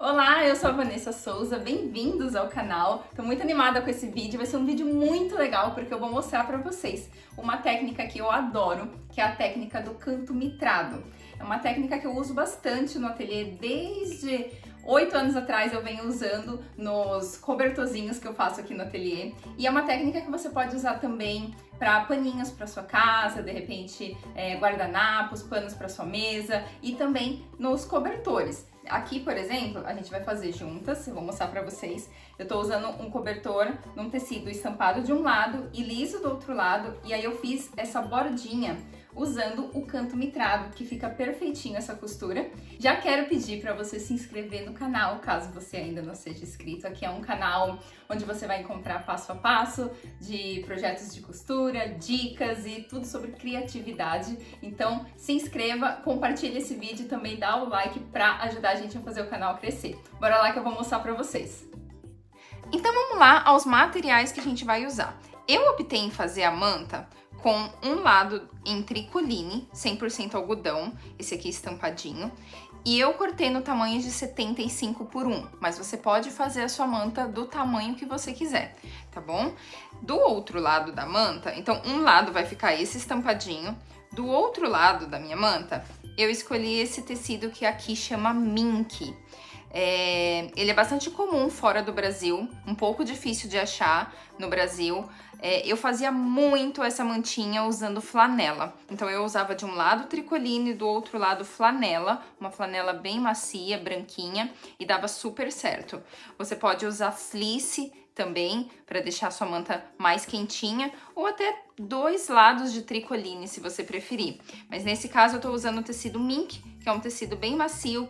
Olá, eu sou a Vanessa Souza, bem-vindos ao canal. Tô muito animada com esse vídeo, vai ser um vídeo muito legal porque eu vou mostrar pra vocês uma técnica que eu adoro, que é a técnica do canto mitrado. É uma técnica que eu uso bastante no ateliê desde 8 anos atrás, eu venho usando nos cobertorzinhos que eu faço aqui no ateliê. E é uma técnica que você pode usar também para paninhos para sua casa, de repente guardanapos, panos para sua mesa e também nos cobertores. Aqui, por exemplo, a gente vai fazer juntas, eu vou mostrar pra vocês. Eu tô usando um cobertor num tecido estampado de um lado e liso do outro lado, e aí eu fiz essa bordinha usando o canto mitrado, que fica perfeitinho essa costura. Já quero pedir para você se inscrever no canal, caso você ainda não seja inscrito. Aqui é um canal onde você vai encontrar passo a passo de projetos de costura, dicas e tudo sobre criatividade. Então se inscreva, compartilhe esse vídeo e também dá o like para ajudar a gente a fazer o canal crescer. Bora lá que eu vou mostrar para vocês. Então vamos lá aos materiais que a gente vai usar. Eu optei em fazer a manta com um lado em tricoline, 100% algodão, esse aqui estampadinho, e eu cortei no tamanho de 75 por 1, mas você pode fazer a sua manta do tamanho que você quiser, tá bom? Do outro lado da manta, então um lado vai ficar esse estampadinho, do outro lado da minha manta, eu escolhi esse tecido que aqui chama mink. Ele é bastante comum fora do Brasil, um pouco difícil de achar no Brasil. Eu fazia muito essa mantinha usando flanela. Então eu usava de um lado tricoline e do outro lado flanela, uma flanela bem macia, branquinha, e dava super certo. Você pode usar fleece também para deixar a sua manta mais quentinha, ou até dois lados de tricoline se você preferir. Mas nesse caso eu tô usando o tecido mink, que é um tecido bem macio,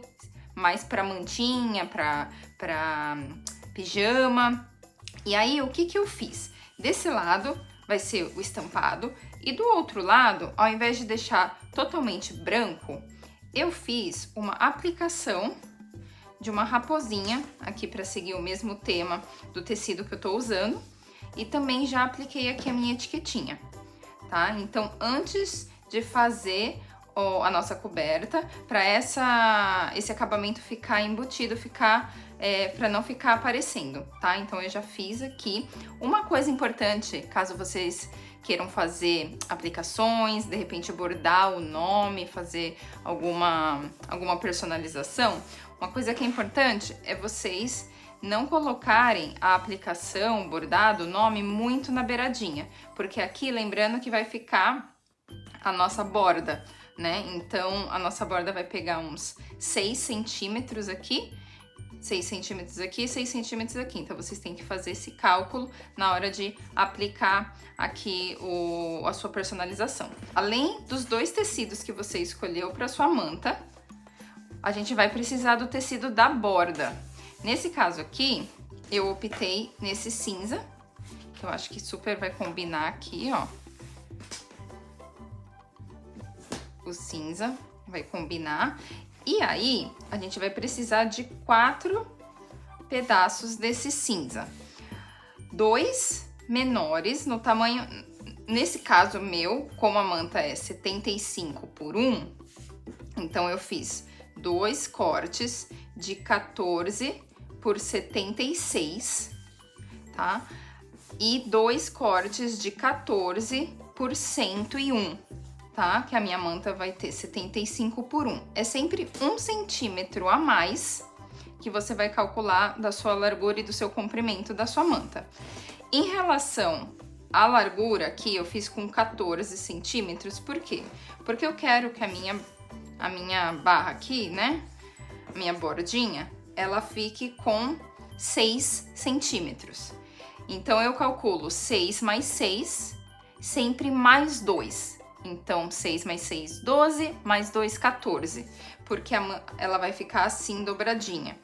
mais para mantinha, para pijama. E aí, o que que eu fiz? Desse lado vai ser o estampado e do outro lado, ao invés de deixar totalmente branco, eu fiz uma aplicação de uma raposinha aqui para seguir o mesmo tema do tecido que eu tô usando e também já apliquei aqui a minha etiquetinha, tá? Então, antes de fazer a nossa coberta, para esse acabamento ficar embutido, para não ficar aparecendo, tá? Então eu já fiz aqui. Uma coisa importante, caso vocês queiram fazer aplicações, de repente bordar o nome, fazer alguma personalização, uma coisa que é importante é vocês não colocarem a aplicação, bordado, o nome muito na beiradinha, porque aqui, lembrando que vai ficar a nossa borda, né? Então, a nossa borda vai pegar uns 6 centímetros aqui, 6 centímetros aqui, 6 centímetros aqui. Então, vocês têm que fazer esse cálculo na hora de aplicar aqui a sua personalização. Além dos dois tecidos que você escolheu para sua manta, a gente vai precisar do tecido da borda. Nesse caso aqui, eu optei nesse cinza, que eu acho que super vai combinar aqui, ó. O cinza vai combinar. E aí, a gente vai precisar de 4 pedaços desse cinza. 2 menores no tamanho, nesse caso meu, como a manta é 75 por 1, então eu fiz 2 cortes de 14 por 76, tá? E 2 cortes de 14 por 101. Tá? Que a minha manta vai ter 75 por 1. É sempre 1 centímetro a mais que você vai calcular da sua largura e do seu comprimento da sua manta. Em relação à largura, aqui eu fiz com 14 centímetros, por quê? Porque eu quero que a minha barra aqui, né, a minha bordinha, ela fique com 6 centímetros. Então, eu calculo 6 mais 6, sempre mais 2. Então, 6 mais 6, 12, mais 2, 14, porque ela vai ficar assim, dobradinha.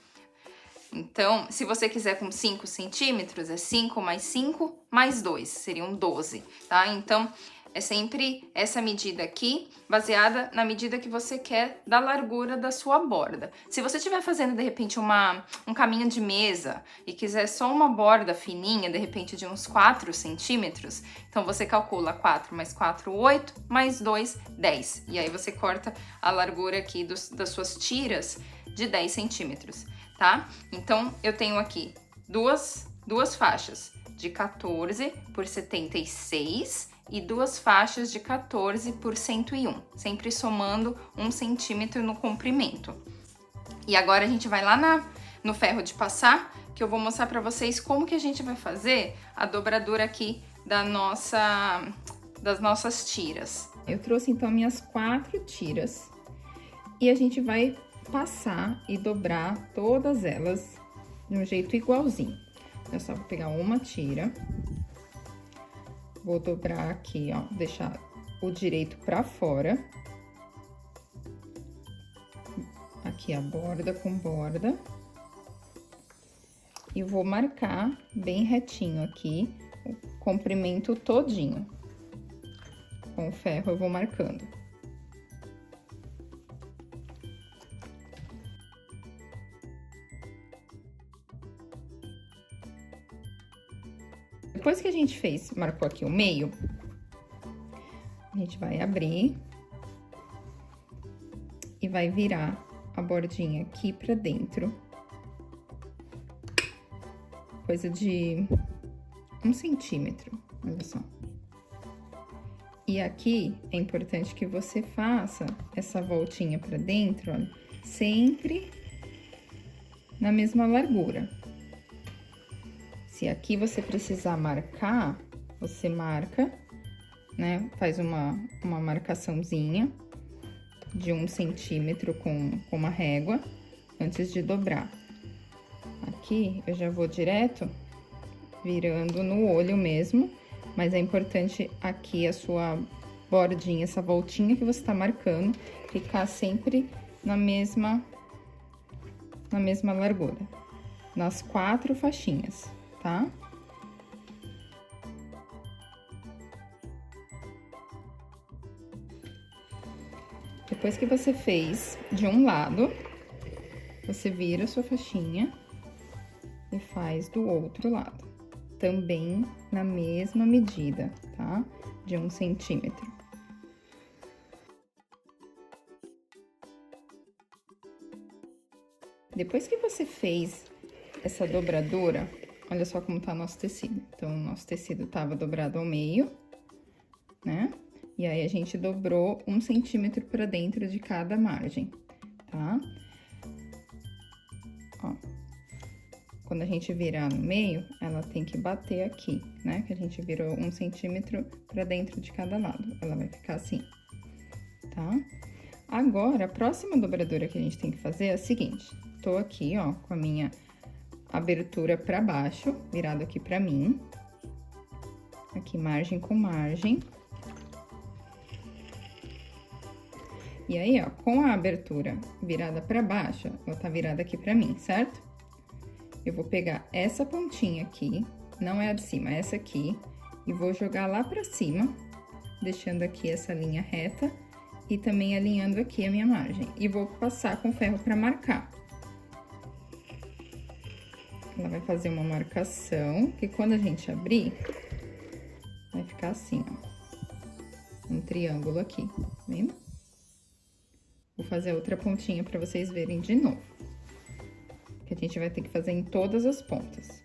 Então, se você quiser com 5 centímetros, é 5 mais 5, mais 2, seriam 12, tá? Então, é sempre essa medida aqui, baseada na medida que você quer da largura da sua borda. Se você estiver fazendo, de repente, um caminho de mesa e quiser só uma borda fininha, de repente de uns 4 centímetros, então você calcula 4 mais 4, 8, mais 2, 10. E aí você corta a largura aqui das suas tiras de 10 centímetros, tá? Então, eu tenho aqui duas faixas de 14 por 76 e 2 faixas de 14 por 101, sempre somando 1 centímetro no comprimento. E agora a gente vai lá no ferro de passar, que eu vou mostrar pra vocês como que a gente vai fazer a dobradura aqui das nossas tiras. Eu trouxe então minhas 4 tiras e a gente vai passar e dobrar todas elas de um jeito igualzinho. Eu só vou pegar uma tira, vou dobrar aqui, ó, deixar o direito pra fora. Aqui a borda com borda. E vou marcar bem retinho aqui o comprimento todinho. Com o ferro eu vou marcando. Depois que a gente marcou aqui o meio, a gente vai abrir e vai virar a bordinha aqui pra dentro. Coisa de 1 centímetro, olha só. E aqui é importante que você faça essa voltinha pra dentro, olha, sempre na mesma largura. Se aqui você precisar marcar, você marca, né? Faz uma marcaçãozinha de 1 centímetro com uma régua antes de dobrar. Aqui eu já vou direto virando no olho mesmo, mas é importante aqui a sua bordinha, essa voltinha que você tá marcando, ficar sempre na mesma largura, nas 4 faixinhas. Tá? Depois que você fez de um lado, você vira a sua faixinha e faz do outro lado. Também na mesma medida, tá? De 1 centímetro. Depois que você fez essa dobradura, olha só como tá nosso tecido. Então, o nosso tecido tava dobrado ao meio, né? E aí, a gente dobrou 1 centímetro pra dentro de cada margem, tá? Ó. Quando a gente virar no meio, ela tem que bater aqui, né? Que a gente virou 1 centímetro pra dentro de cada lado. Ela vai ficar assim, tá? Agora, a próxima dobradura que a gente tem que fazer é a seguinte. Tô aqui, ó, com a minha abertura pra baixo, virado aqui pra mim. Aqui, margem com margem. E aí, ó, com a abertura virada pra baixo, ela tá virada aqui pra mim, certo? Eu vou pegar essa pontinha aqui, não é a de cima, é essa aqui, e vou jogar lá pra cima, deixando aqui essa linha reta e também alinhando aqui a minha margem. E vou passar com ferro pra marcar. Ela vai fazer uma marcação, que quando a gente abrir, vai ficar assim, ó. Um triângulo aqui, tá vendo? Vou fazer a outra pontinha pra vocês verem de novo. Que a gente vai ter que fazer em todas as pontas.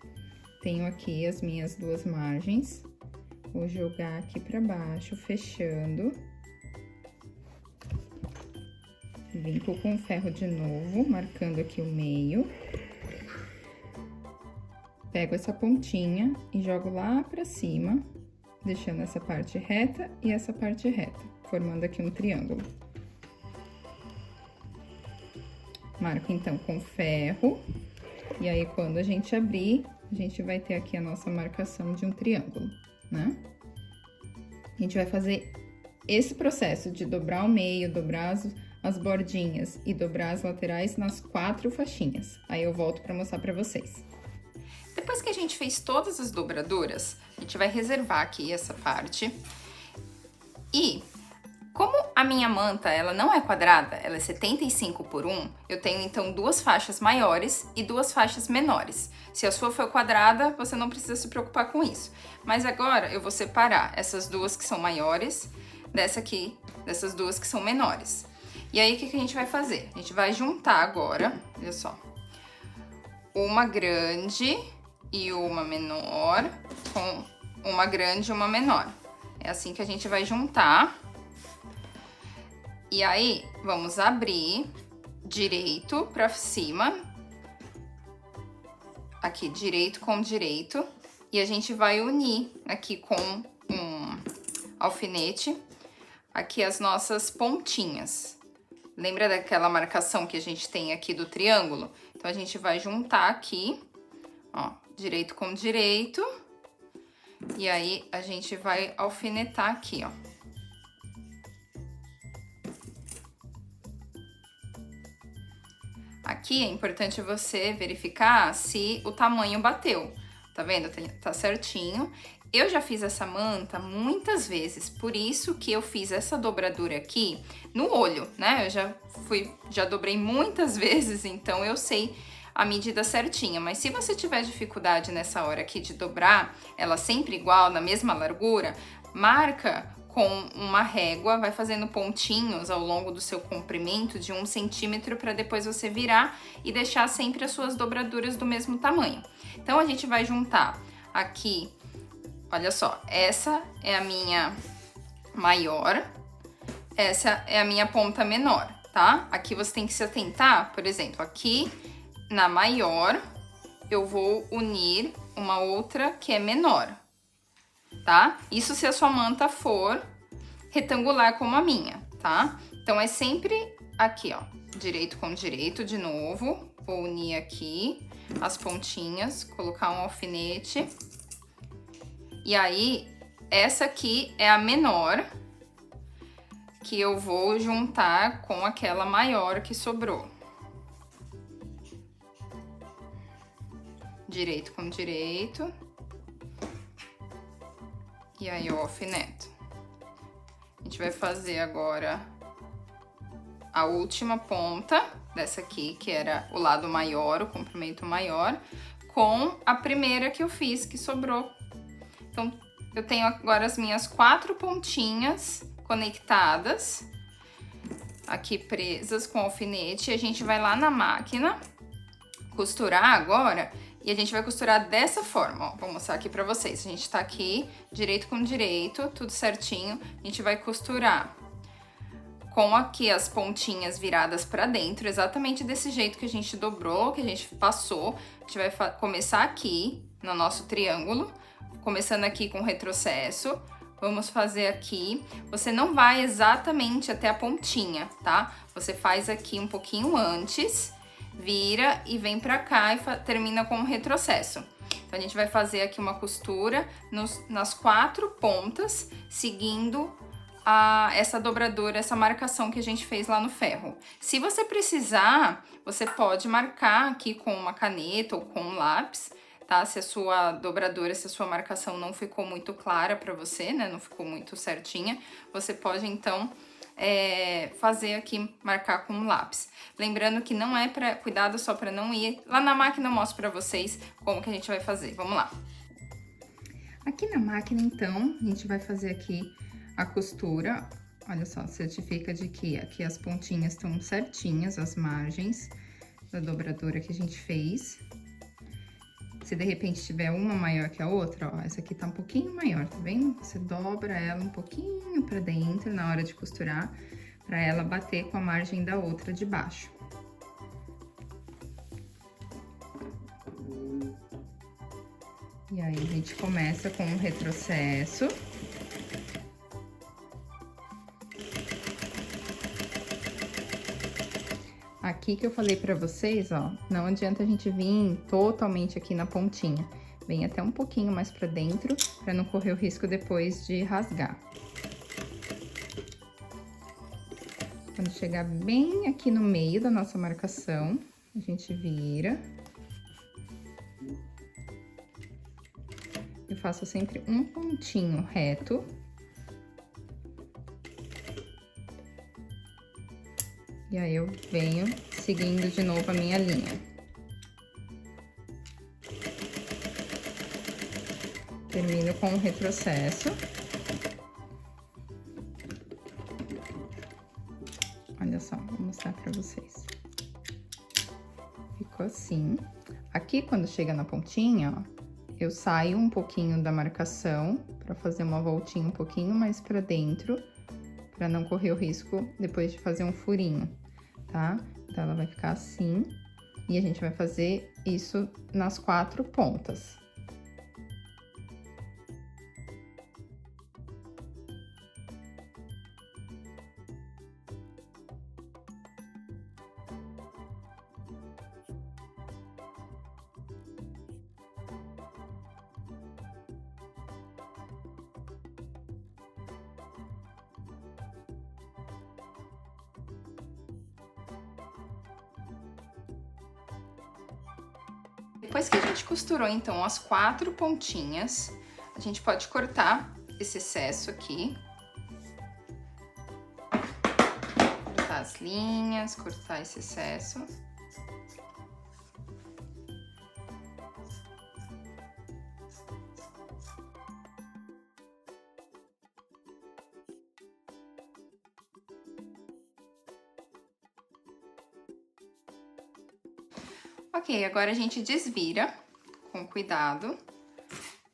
Tenho aqui as minhas 2 margens. Vou jogar aqui pra baixo, fechando. Vinco com o ferro de novo, marcando aqui o meio. Pego essa pontinha e jogo lá pra cima, deixando essa parte reta e essa parte reta, formando aqui um triângulo. Marco, então, com ferro, e aí, quando a gente abrir, a gente vai ter aqui a nossa marcação de um triângulo, né? A gente vai fazer esse processo de dobrar o meio, dobrar as bordinhas e dobrar as laterais nas 4 faixinhas. Aí, eu volto pra mostrar pra vocês. Depois que a gente fez todas as dobraduras, a gente vai reservar aqui essa parte. E como a minha manta, ela não é quadrada, ela é 75 por 1, eu tenho então 2 faixas maiores e 2 faixas menores. Se a sua for quadrada, você não precisa se preocupar com isso. Mas agora eu vou separar essas duas que são maiores dessas duas que são menores. E aí, o que a gente vai fazer? A gente vai juntar agora, olha só, uma grande e uma menor com uma grande e uma menor. É assim que a gente vai juntar. E aí, vamos abrir direito pra cima. Aqui, direito com direito. E a gente vai unir aqui com um alfinete, aqui as nossas pontinhas. Lembra daquela marcação que a gente tem aqui do triângulo? Então, a gente vai juntar aqui, ó, direito com direito. E aí, a gente vai alfinetar aqui, ó. Aqui é importante você verificar se o tamanho bateu. Tá vendo? Tá certinho. Eu já fiz essa manta muitas vezes, por isso que eu fiz essa dobradura aqui no olho, né? Eu já dobrei muitas vezes, então eu sei a medida certinha. Mas se você tiver dificuldade nessa hora aqui de dobrar ela sempre igual, na mesma largura, marca com uma régua, vai fazendo pontinhos ao longo do seu comprimento de 1 centímetro para depois você virar e deixar sempre as suas dobraduras do mesmo tamanho. Então, a gente vai juntar aqui, olha só, essa é a minha maior, essa é a minha ponta menor, tá? Aqui você tem que se atentar, por exemplo, aqui na maior, eu vou unir uma outra que é menor. Tá? Isso se a sua manta for retangular como a minha, tá? Então, é sempre aqui, ó, direito com direito de novo. Vou unir aqui as pontinhas, colocar um alfinete. E aí, essa aqui é a menor, que eu vou juntar com aquela maior que sobrou. Direito com direito. E aí, eu alfineto. A gente vai fazer agora a última ponta dessa aqui, que era o lado maior, o comprimento maior, com a primeira que eu fiz, que sobrou. Então, eu tenho agora as minhas 4 pontinhas conectadas, aqui presas com alfinete. E a gente vai lá na máquina costurar agora. E a gente vai costurar dessa forma, ó. Vou mostrar aqui pra vocês. A gente tá aqui, direito com direito, tudo certinho. A gente vai costurar com aqui as pontinhas viradas pra dentro, exatamente desse jeito que a gente dobrou, que a gente passou. A gente vai começar aqui, no nosso triângulo, começando aqui com retrocesso. Vamos fazer aqui. Você não vai exatamente até a pontinha, tá? Você faz aqui um pouquinho antes, vira e vem pra cá e termina com um retrocesso. Então, a gente vai fazer aqui uma costura nas 4 pontas, seguindo essa dobradura, essa marcação que a gente fez lá no ferro. Se você precisar, você pode marcar aqui com uma caneta ou com um lápis, tá? Se a sua dobradura, se a sua marcação não ficou muito clara pra você, né? Não ficou muito certinha, você pode, então, fazer aqui, marcar com um lápis. Lembrando que não é pra... Cuidado só pra não ir... Lá na máquina eu mostro pra vocês como que a gente vai fazer. Vamos lá. Aqui na máquina, então, a gente vai fazer aqui a costura. Olha só, certifica de que aqui as pontinhas estão certinhas, as margens da dobradura que a gente fez. Se de repente tiver uma maior que a outra, ó, essa aqui tá um pouquinho maior, tá vendo? Você dobra ela um pouquinho pra dentro na hora de costurar, pra ela bater com a margem da outra de baixo. E aí, a gente começa com um retrocesso. Aqui que eu falei pra vocês, ó, não adianta a gente vir totalmente aqui na pontinha. Vem até um pouquinho mais pra dentro, pra não correr o risco depois de rasgar. Quando chegar bem aqui no meio da nossa marcação, a gente vira. Eu faço sempre um pontinho reto. E aí eu venho seguindo de novo a minha linha. Termino com o retrocesso. Olha só, vou mostrar pra vocês. Ficou assim. Aqui, quando chega na pontinha, ó, eu saio um pouquinho da marcação pra fazer uma voltinha um pouquinho mais pra dentro, pra não correr o risco depois de fazer um furinho, tá? Então, ela vai ficar assim. E a gente vai fazer isso nas 4 pontas. Depois que a gente costurou, então, as 4 pontinhas, a gente pode cortar esse excesso aqui. Cortar as linhas, cortar esse excesso. Ok, agora a gente desvira com cuidado.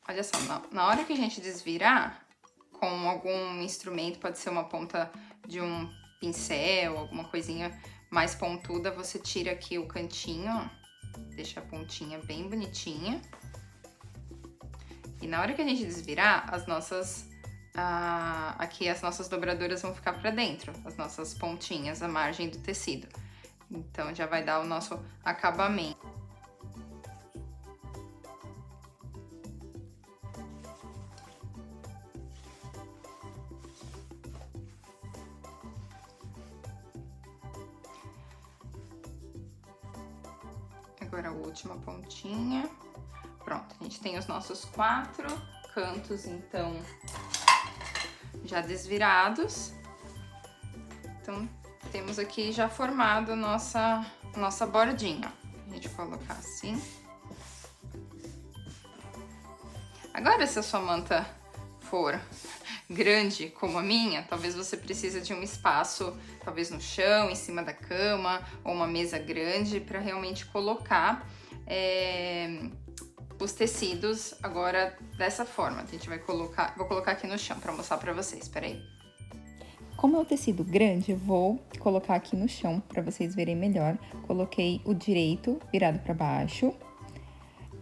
Olha só, na hora que a gente desvirar com algum instrumento, pode ser uma ponta de um pincel, alguma coisinha mais pontuda, você tira aqui o cantinho, ó, deixa a pontinha bem bonitinha. E na hora que a gente desvirar, as nossas aqui as nossas dobraduras vão ficar pra dentro, as nossas pontinhas, a margem do tecido. Então, já vai dar o nosso acabamento. Agora a última pontinha. Pronto, a gente tem os nossos 4 cantos, então, já desvirados. Então, temos aqui já formado a nossa bordinha. A gente colocar assim. Agora, se a sua manta for grande como a minha, talvez você precise de um espaço, talvez no chão, em cima da cama, ou uma mesa grande, para realmente colocar os tecidos agora dessa forma. A gente vai colocar, vou colocar aqui no chão para mostrar para vocês, peraí. Como é o tecido grande, eu vou colocar aqui no chão para vocês verem melhor. Coloquei o direito virado para baixo.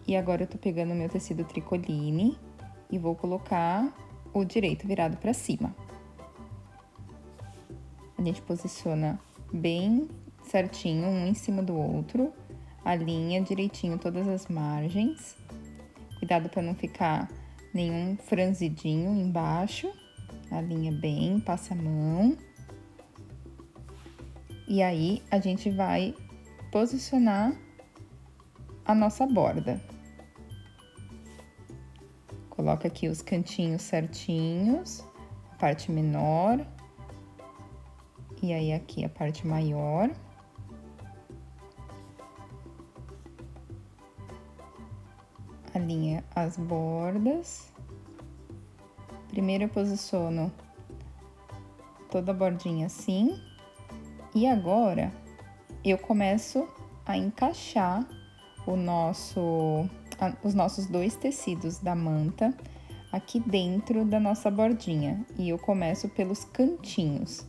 E agora eu tô pegando o meu tecido tricoline e vou colocar o direito virado para cima. A gente posiciona bem certinho, um em cima do outro. Alinha direitinho todas as margens. Cuidado para não ficar nenhum franzidinho embaixo. Alinha bem, passa a mão. E aí, a gente vai posicionar a nossa borda. Coloca aqui os cantinhos certinhos, a parte menor. E aí, aqui a parte maior. Alinha as bordas. Primeiro eu posiciono toda a bordinha assim. E agora, eu começo a encaixar os nossos 2 tecidos da manta aqui dentro da nossa bordinha. E eu começo pelos cantinhos.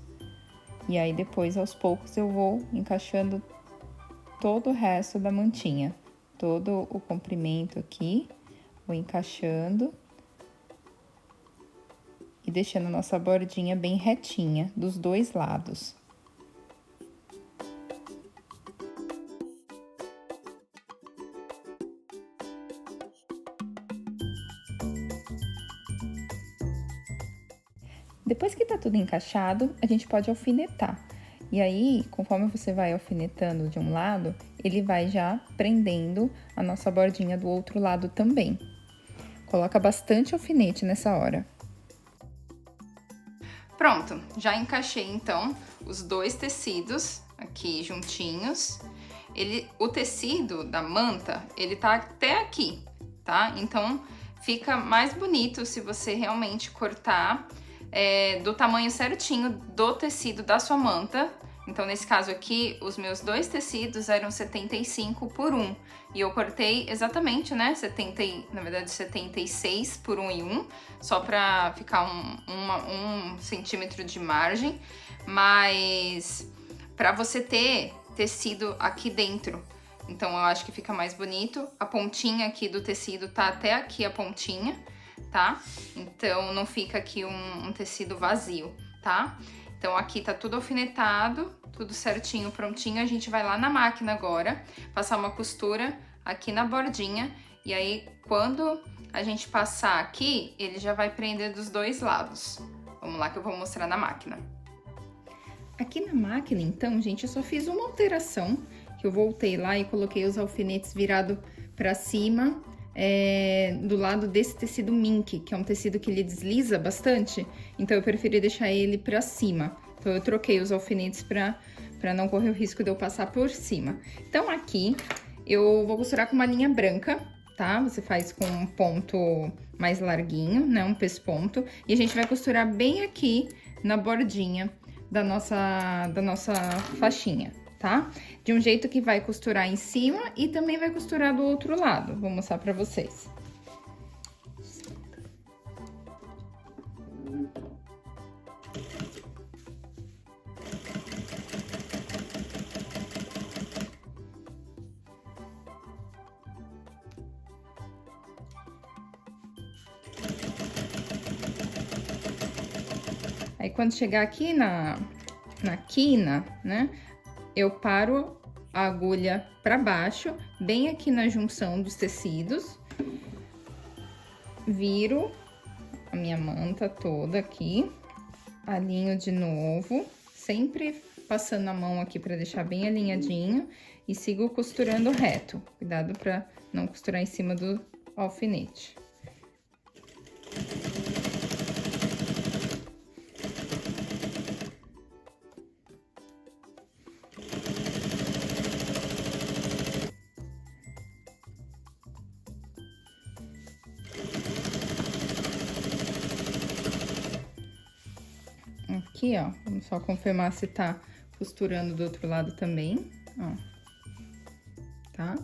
E aí, depois, aos poucos, eu vou encaixando todo o resto da mantinha. Todo o comprimento aqui, vou encaixando. E deixando a nossa bordinha bem retinha dos 2 lados. Depois que tá tudo encaixado, a gente pode alfinetar. E aí, conforme você vai alfinetando de um lado, ele vai já prendendo a nossa bordinha do outro lado também. Coloca bastante alfinete nessa hora. Pronto, já encaixei então os 2 tecidos aqui juntinhos. O tecido da manta, ele tá até aqui, tá? Então, fica mais bonito se você realmente cortar do tamanho certinho do tecido da sua manta. Então, nesse caso aqui, os meus 2 tecidos eram 75 por 1. E eu cortei exatamente, né, 76 por 1 e 1, só pra ficar um centímetro de margem. Mas pra você ter tecido aqui dentro, então eu acho que fica mais bonito. A pontinha aqui do tecido tá até aqui a pontinha, tá? Então não fica aqui um tecido vazio, tá? Então aqui tá tudo alfinetado, tudo certinho, prontinho. A gente vai lá na máquina agora, passar uma costura aqui na bordinha. E aí quando a gente passar aqui, ele já vai prender dos 2 lados. Vamos lá que eu vou mostrar na máquina. Aqui na máquina, então, gente, eu só fiz uma alteração, que eu voltei lá e coloquei os alfinetes virado pra cima, do lado desse tecido mink, que é um tecido que ele desliza bastante, então eu preferi deixar ele pra cima. Então eu troquei os alfinetes pra não correr o risco de eu passar por cima. Então aqui eu vou costurar com uma linha branca, tá? Você faz com um ponto mais larguinho, né? Um pesponto. E a gente vai costurar bem aqui na bordinha da nossa faixinha, tá? De um jeito que vai costurar em cima e também vai costurar do outro lado. Vou mostrar pra vocês. Aí, quando chegar aqui na quina, né, eu paro a agulha pra baixo, bem aqui na junção dos tecidos. Viro a minha manta toda aqui, alinho de novo, sempre passando a mão aqui pra deixar bem alinhadinho e sigo costurando reto. Cuidado pra não costurar em cima do alfinete. Aqui, ó, vamos só confirmar se tá costurando do outro lado também, ó, tá?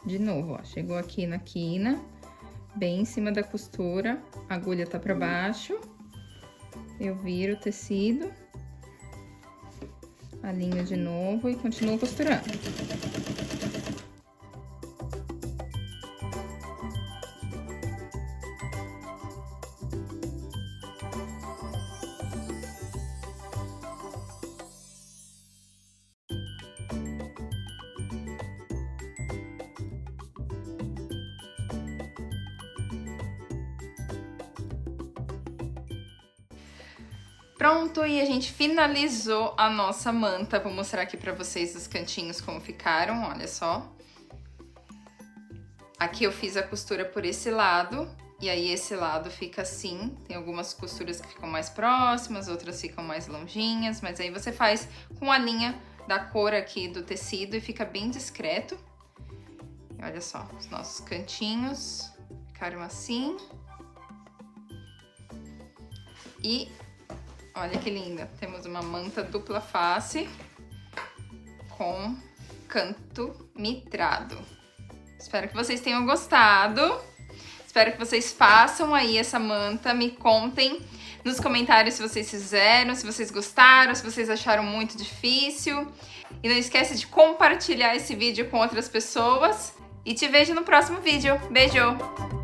De novo, ó, chegou aqui na quina, bem em cima da costura, a agulha tá pra baixo, eu viro o tecido, alinho de novo e continuo costurando. Pronto, e a gente finalizou a nossa manta. Vou mostrar aqui pra vocês os cantinhos como ficaram, olha só. Aqui eu fiz a costura por esse lado, e aí esse lado fica assim. Tem algumas costuras que ficam mais próximas, outras ficam mais longinhas, mas aí você faz com a linha da cor aqui do tecido e fica bem discreto. E olha só, os nossos cantinhos ficaram assim. E olha que linda, temos uma manta dupla face com canto mitrado. Espero que vocês tenham gostado. Espero que vocês façam aí essa manta. Me contem nos comentários se vocês fizeram, se vocês gostaram, se vocês acharam muito difícil. E não esquece de compartilhar esse vídeo com outras pessoas. E te vejo no próximo vídeo. Beijo!